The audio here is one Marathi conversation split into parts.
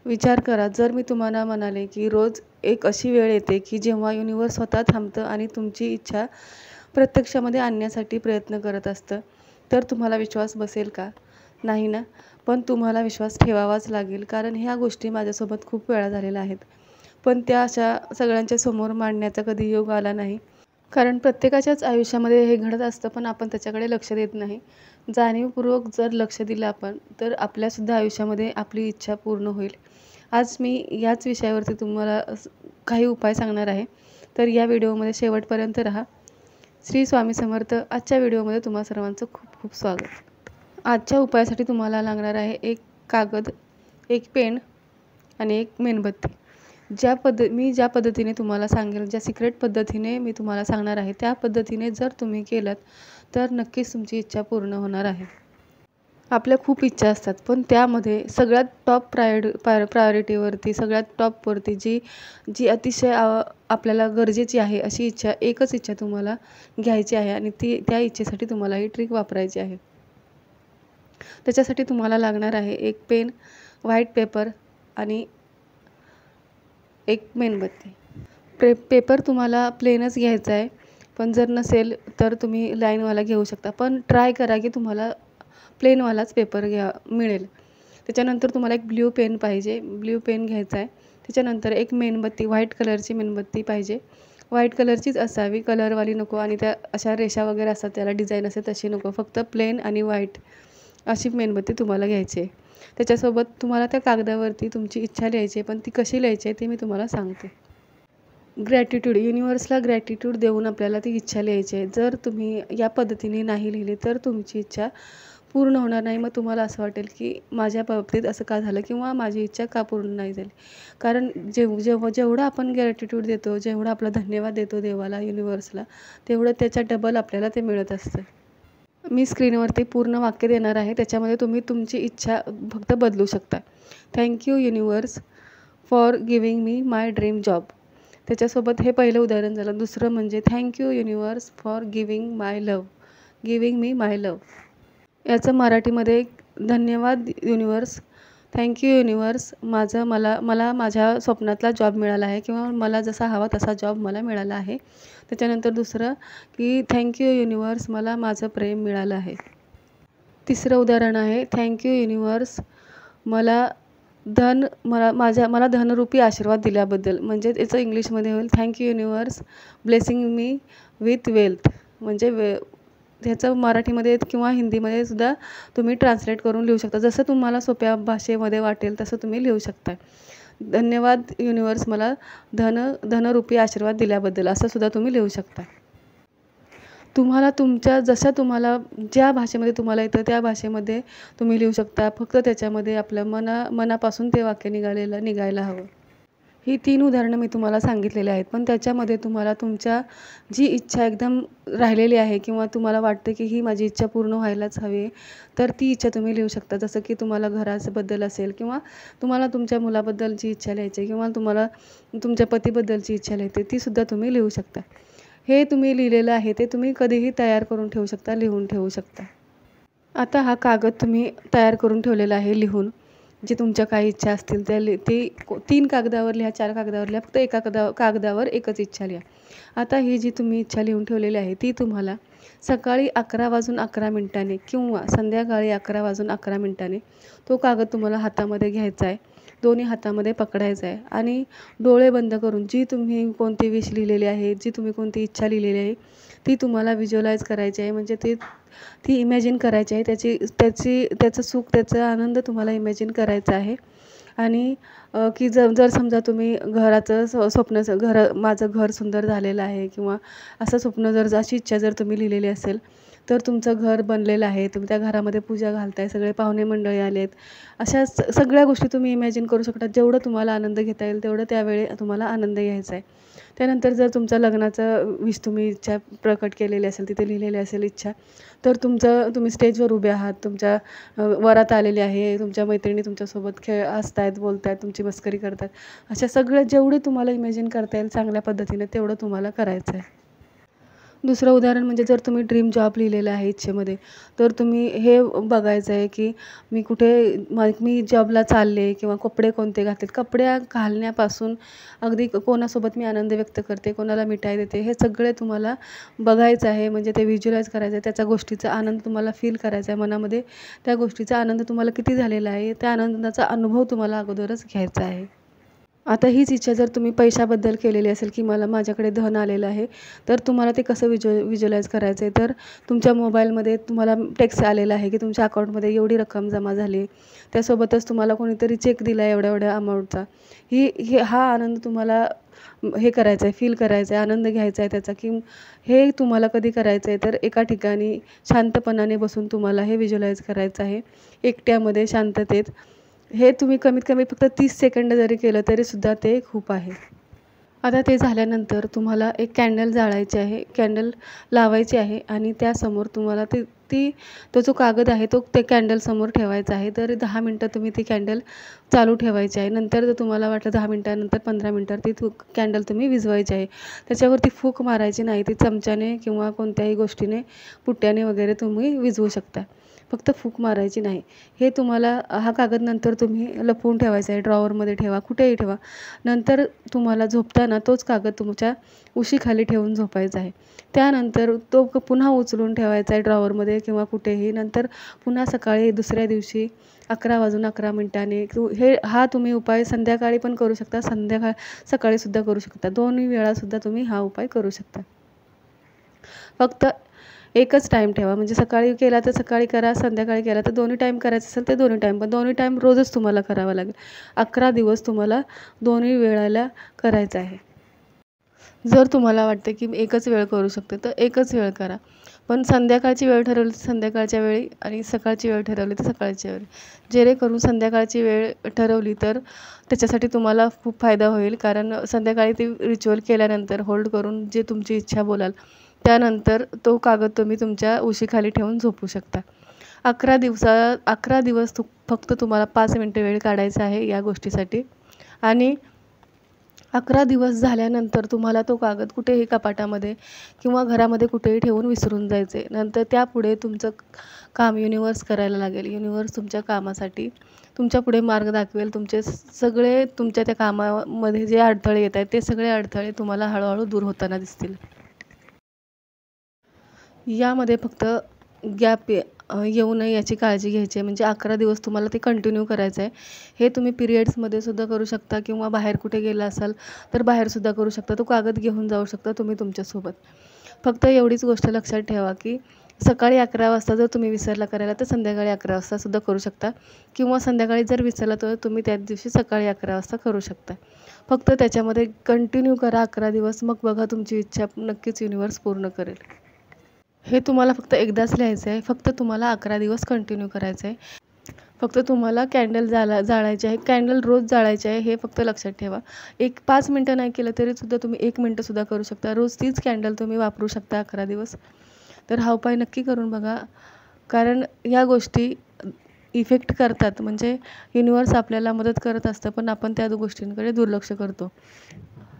विचार करा, जर मी तुम्हाला म्हणाले की रोज एक अशी वेळ येते की जेव्हा युनिव्हर्स स्वतः थांबतं आणि तुमची इच्छा प्रत्यक्षामध्ये आणण्यासाठी प्रयत्न करत असतं, तर तुम्हाला विश्वास बसेल का? नाही ना? पण तुम्हाला विश्वास ठेवावाच लागेल, कारण ह्या गोष्टी माझ्यासोबत खूप वेळा झालेल्या आहेत. पण त्या अशा सगळ्यांच्या समोर मांडण्याचा कधी योग आला नाही. कारण प्रत्येकाच्याच आयुष्यामध्ये हे घडत असतं, पण आपण त्याच्याकडे लक्ष देत नाही. जाणीवपूर्वक जर लक्ष दिलं आपण, तर आपल्यासुद्धा आयुष्यामध्ये आपली इच्छा पूर्ण होईल. आज मी याच विषयावरती तुम्हाला काही उपाय सांगणार आहे. तर या व्हिडिओमध्ये शेवटपर्यंत राहा. श्री स्वामी समर्थ. आजच्या व्हिडिओमध्ये तुम्हा सर्वांचं खूप खूप स्वागत. आजच्या उपायासाठी तुम्हाला लागणार आहे एक कागद, एक पेन आणि एक मेणबत्ती. मी ज्या पद्धतीने तुम्हाला सांगेल, ज्या सिक्रेट पद्धतीने मी तुम्हाला सांगणार आहे, त्या पद्धतीने जर तुम्ही केलंत तर नक्कीच तुमची इच्छा पूर्ण होणार आहे. आपल्या खूप इच्छा असतात, पण त्यामध्ये सगळ्यात टॉप प्रायोरिटीवरती, सगळ्यात टॉपवरती जी जी अतिशय आपल्याला गरजेची आहे अशी इच्छा, एकच इच्छा तुम्हाला घ्यायची आहे आणि त्या इच्छेसाठी तुम्हाला ही ट्रिक वापरायची आहे. त्याच्यासाठी तुम्हाला लागणार आहे एक पेन, व्हाईट पेपर आणि एक मेणबत्ती. पेपर तुम्हाला प्लेनच घ्यायचा आहे, पण जर नसेल तर तुम्ही लाईनवाला घेऊ शकता. पण ट्राय करा की तुम्हाला प्लेनवालाच पेपर मिळेल. त्याच्यानंतर तुम्हाला एक ब्ल्यू पेन पाहिजे, ब्ल्यू पेन घ्यायचा आहे. त्याच्यानंतर एक मेणबत्ती, व्हाईट कलरची मेणबत्ती पाहिजे. व्हाईट कलरचीच असावी, कलरवाली नको आणि त्या अशा रेषा वगैरे असतात, त्याला डिझाईन असते तशी नको. फक्त प्लेन आणि व्हाईट अशी मेणबत्ती तुम्हाला घ्यायची आहे. त्याच्यासोबत तुम्हाला त्या कागदावरती तुमची इच्छा लिहायची आहे, पण ती कशी लिहायची आहे ते मी तुम्हाला सांगते. ग्रॅटिट्यूड, युनिव्हर्सला ग्रॅटिट्यूड देऊन आपल्याला ती इच्छा लिहायची आहे. जर तुम्ही या पद्धतीने नाही लिहिली तर तुमची इच्छा पूर्ण होणार नाही. मग तुम्हाला असं वाटेल की माझ्या बाबतीत असं का झालं किंवा माझी इच्छा का पूर्ण नाही झाली. कारण जेवढं आपण ग्रॅटिट्यूड देतो, जेवढं आपला धन्यवाद देतो देवाला, युनिव्हर्सला, तेवढं त्याच्या डबल आपल्याला ते मिळत असतं. मी स्क्रीनवरती पूर्ण वाक्य देणार आहे, त्याच्यामध्ये तुम्ही तुमची इच्छा फक्त बदलू शकता. Thank you universe for giving me my dream job. त्याच्यासोबत हे पहिलं उदाहरण झालं. दुसरं म्हणजे thank you universe for giving me my love. याचं मराठीमध्ये धन्यवाद युनिव्हर्स, थँक यू युनिव्हर्स, मला माझ्या स्वप्नातला जॉब मिळाला आहे किंवा मला जसा हवा तसा जॉब मला मिळाला आहे. त्याच्यानंतर दुसरं की थँक यू युनिव्हर्स, मला माझं प्रेम मिळालं आहे. तिसरं उदाहरण आहे थँक यू युनिव्हर्स, मला धनरूपी आशीर्वाद दिल्याबद्दल. म्हणजे याचं इंग्लिशमध्ये होईल thank you universe blessing me with wealth. म्हणजे ह्याचं मराठीमध्ये किंवा हिंदीमध्ये सुद्धा तुम्ही ट्रान्सलेट करून लिहू शकता. जसं तुम्हाला सोप्या भाषेमध्ये वाटेल तसं तुम्ही लिहू शकता. धन्यवाद युनिव्हर्स, मला धनरूपी आशीर्वाद दिल्याबद्दल, असं सुद्धा तुम्ही लिहू शकता. तुम्हाला तुम्हाला ज्या भाषेमध्ये तुम्हाला येतं त्या भाषेमध्ये तुम्ही लिहू शकता. फक्त त्याच्यामध्ये आपल्या मनापासून ते वाक्य निघायला हवं. ही 3 उदाहरणं मी तुम्हाला सांगितलेली आहेत, पण त्याच्यामध्ये तुम्हाला तुमच्या जी इच्छा एकदम राहिलेली आहे किंवा तुम्हाला वाटतं की ही माझी इच्छा पूर्ण व्हायलाच हवी आहे, तर ती इच्छा तुम्ही लिहू शकता. जसं की तुम्हाला घराबद्दल असेल किंवा तुम्हाला तुमच्या मुलाबद्दलची इच्छा लिहायची आहे किंवा तुम्हाला तुमच्या पतीबद्दलची इच्छा लिहायची आहे, तीसुद्धा तुम्ही लिहू शकता. हे तुम्ही लिहिलेलं आहे ते तुम्ही कधीही तयार करून ठेवू शकता, लिहून ठेवू शकता. आता हा कागद तुम्ही तयार करून ठेवलेला आहे लिहून. जे तुमच्या काही इच्छा असतील त्या 3 कागदावर लिहा, 4 कागदावर लिहा. फक्त एका कागदावर एकच इच्छा लिहा. आता ही जी तुम्ही इच्छा लिहून ठेवलेली आहे ती तुम्हाला सकाळी 11:11 किंवा संध्याकाळी 11:11 तो कागद तुम्हाला हातामध्ये घ्यायचा आहे. दोन्ही हातामध्ये पकडायचा आहे आणि डोळे बंद करून जी तुम्ही कोणती विश लिहिलेली आहे, जी तुम्ही कोणती इच्छा लिहिलेली आहे, ती तुम्हाला व्हिज्युअलाइज करायची आहे. म्हणजे ती इमॅजिन करायची आहे. त्याचं सुख, त्याचा आनंद तुम्हाला इमॅजिन करायचा आहे. आणि की जर समजा तुम्ही घराचं स्वप्न, माझं घर सुंदर झालेलं आहे किंवा असं स्वप्न, अशी इच्छा जर तुम्ही लिहिलेली असेल, तर तुमचं घर बनलेलं आहे, तुम्ही त्या घरामध्ये पूजा घालताय, सगळे पाहुणे मंडळी आले आहेत. अशा सगळ्या गोष्टी तुम्ही इमॅजिन करू शकता. जेवढं तुम्हाला आनंद घेता येईल तेवढं त्यावेळी तुम्हाला आनंद घ्यायचा आहे. त्यानंतर जर तुमच्या लग्नाचं तुम्ही इच्छा प्रकट केलेली असेल, तिथे लिहिलेली असेल इच्छा, तर तुम्ही स्टेजवर उभे आहात, तुमच्या वरात आलेली आहे, तुमच्या मैत्रिणी तुमच्यासोबत हसतायत, बोलतायत, तुमची मस्करी करतात. अशा सगळं जेवढे तुम्हाला इमॅजिन करता येईल चांगल्या पद्धतीने तेवढं तुम्हाला करायचं आहे. दुसरं उदाहरण म्हणजे जर तुम्ही ड्रीम जॉब लिहिलेला आहे इच्छेमध्ये, तर तुम्ही हे बघायचं आहे की मी जॉबला चालले किंवा कपडे कोणते घातलेत. कपडे घालण्यापासून अगदी कोणासोबत मी आनंद व्यक्त करते, कोणाला मिठाई देते, हे सगळे तुम्हाला बघायचं आहे. म्हणजे ते व्हिज्युअलाइज करायचं आहे. त्याचा गोष्टीचा आनंद तुम्हाला फील करायचा आहे. मनामध्ये त्या गोष्टीचा आनंद तुम्हाला किती झालेला आहे, त्या आनंदाचा अनुभव तुम्हाला अगोदरच घ्यायचा आहे. आता हीच इच्छा जर तुम्ही पैशाबद्दल केलेली असेल की माझ्याकडे धन आलेलं आहे, तर तुम्हाला ते कसं व्हिज्युअलाइज करायचं आहे. तर तुमच्या मोबाईलमध्ये तुम्हाला टेक्स्ट आलेला आहे की तुमच्या अकाउंटमध्ये एवढी रक्कम जमा झाली. त्यासोबतच तुम्हाला कोणीतरी चेक दिला आहे एवढ्या-एवढ्या अमाऊंटचा. हा आनंद तुम्हाला हे करायचा आहे, फील करायचा आहे, आनंद घ्यायचा आहे त्याचा, की हे तुम्हाला कधी करायचं आहे, तर एका ठिकाणी शांतपणाने बसून तुम्हाला हे व्हिज्युअलाइज करायचं आहे, एकट्यामध्ये, शांततेत. हे तुम्ही कमीत कमी फक्त 30 सेकंद जरी केलं तरीसुद्धा ते खूप आहे. आता ते झाल्यानंतर तुम्हाला एक कॅन्डल जाळायची आहे, कॅन्डल लावायची आहे आणि त्यासमोर तुम्हाला तो जो कागद आहे तो ते कॅन्डलसमोर ठेवायचा आहे. तर 10 मिनटं तुम्ही ती कॅन्डल चालू ठेवायची आहे. नंतर जर तुम्हाला वाटलं 10 मिनटानंतर 15 मिनटात ती कॅन्डल तुम्ही विझवायची आहे. त्याच्यावरती फूक मारायची नाही. ती चमच्याने किंवा कोणत्याही गोष्टीने, पुट्ट्याने वगैरे तुम्ही विझवू शकता. फक्त फूक मारायची नाही. हे तुम्हाला हा कागद नंतर तुम्ही लपवून ठेवायचा आहे, ड्रॉवरमध्ये ठेवा, कुठेही ठेवा. नंतर तुम्हाला झोपताना तोच कागद तुमच्या उशीखाली ठेवून झोपायचा आहे. त्यानंतर तो पुन्हा उचलून ठेवायचा आहे ड्रॉवरमध्ये किंवा कुठेही. नंतर पुन्हा सकाळी दुसऱ्या दिवशी 11:11 हा तुम्ही उपाय संध्याकाळी पण करू शकता, सकाळीसुद्धा करू शकता. दोन्ही वेळासुद्धा तुम्ही हा उपाय करू शकता. फक्त एकच टाईम ठेवा. म्हणजे सकाळी केला तर सकाळी करा, संध्याकाळी केला तर दोन्ही टाईम करायचं असेल तर दोन्ही टाईम. पण दोन्ही टाईम रोजच तुम्हाला करावा लागेल. 11 दिवस तुम्हाला दोन्ही वेळेला करायचं आहे. जर तुम्हाला वाटते की एकच वेळ करू शकते, तर एकच वेळ करा. पण संध्याकाळची वेळ ठरवली तर संध्याकाळच्या वेळी आणि सकाळची वेळ ठरवली तर सकाळच्या वेळी. जेणेकरून संध्याकाळची वेळ ठरवली तर त्याच्यासाठी तुम्हाला खूप फायदा होईल. कारण संध्याकाळी ती रिच्युअल केल्यानंतर होल्ड करून जे तुमची इच्छा बोलाल, त्यानंतर तो कागद तुम्ही तुमच्या उशीखाली ठेवून झोपू शकता. 11 दिवस फक्त तुम्हाला 5 मिनिटं वेळ काढायचा आहे या गोष्टीसाठी. आणि 11 दिवस झाल्यानंतर तुम्हाला तो कागद कुठेही कपाटामध्ये किंवा घरामध्ये कुठेही ठेवून विसरून जायचे. नंतर त्यापुढे तुमचं काम युनिव्हर्स करायला लागेल. युनिव्हर्स तुमच्या कामासाठी तुमच्यापुढे मार्ग दाखवेल. सगळे तुमच्या त्या कामामध्ये जे अडथळे येत आहेत, ते सगळे अडथळे तुम्हाला हळूहळू दूर होताना दिसतील. यामध्ये फक्त गॅप येऊ नये याची काळजी घ्यायची आहे. म्हणजे 11 दिवस तुम्हाला ते कंटिन्यू करायचं आहे. हे तुम्ही पिरियड्समध्ये सुद्धा करू शकता किंवा बाहेर कुठे गेला असाल तर बाहेरसुद्धा करू शकता. तो कागद घेऊन जाऊ शकता तुम्ही तुमच्यासोबत. फक्त एवढीच गोष्ट लक्षात ठेवा की सकाळी 11 वाजता जर तुम्ही विसरला करायला तर संध्याकाळी 11 वाजतासुद्धा करू शकता किंवा संध्याकाळी जर विसरला तर तुम्ही त्याच दिवशी सकाळी 11 वाजता करू शकता. फक्त त्याच्यामध्ये कंटिन्यू करा 11 दिवस. मग बघा तुमची इच्छा नक्कीच युनिव्हर्स पूर्ण करेल. हे तुम्हाला फक्त एकदाच लिहायचं आहे. फक्त तुम्हाला 11 दिवस कंटिन्यू करायचं आहे. फक्त तुम्हाला कॅन्डल जाळायची आहे. कॅन्डल रोज जाळायची आहे, हे फक्त लक्षात ठेवा. 5 मिनटं नाही केलं तरीसुद्धा तुम्ही 1 मिनिटंसुद्धा करू शकता. रोज तीच कॅन्डल तुम्ही वापरू शकता 11 दिवस. तर हा उपाय नक्की करून बघा. कारण या गोष्टी इफेक्ट करतात. म्हणजे युनिव्हर्स आपल्याला मदत करत असतं, पण आपण त्या गोष्टींकडे दुर्लक्ष करतो.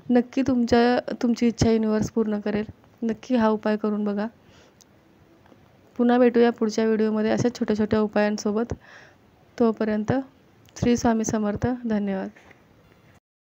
नक्की तुमची इच्छा युनिव्हर्स पूर्ण करेल. नक्की हा उपाय करून बघा. पुन्हा भेटूया पुढच्या व्हिडिओमध्ये अशाच छोट्या छोट्या उपायांसोबत. तोपर्यंत श्री स्वामी समर्थ. धन्यवाद.